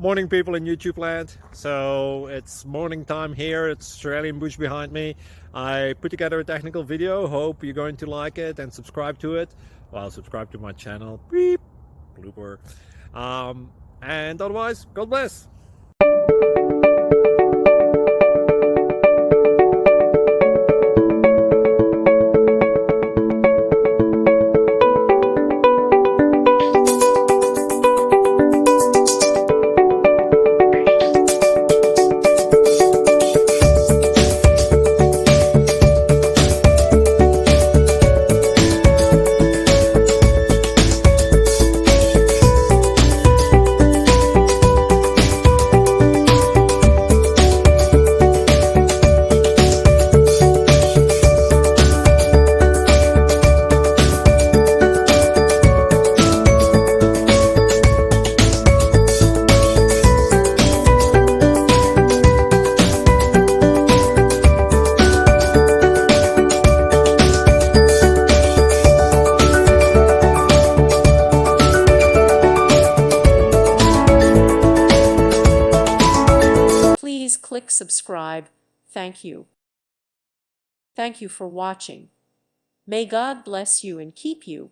Morning, people in YouTube land. So it's morning time here. It's Australian bush behind me. I put together a technical video. Hope you're going to like it and subscribe to it. Well, subscribe to my channel. Beep. Blooper. And otherwise, God bless. Please click subscribe. Thank you. Thank you for watching. May God bless you and keep you.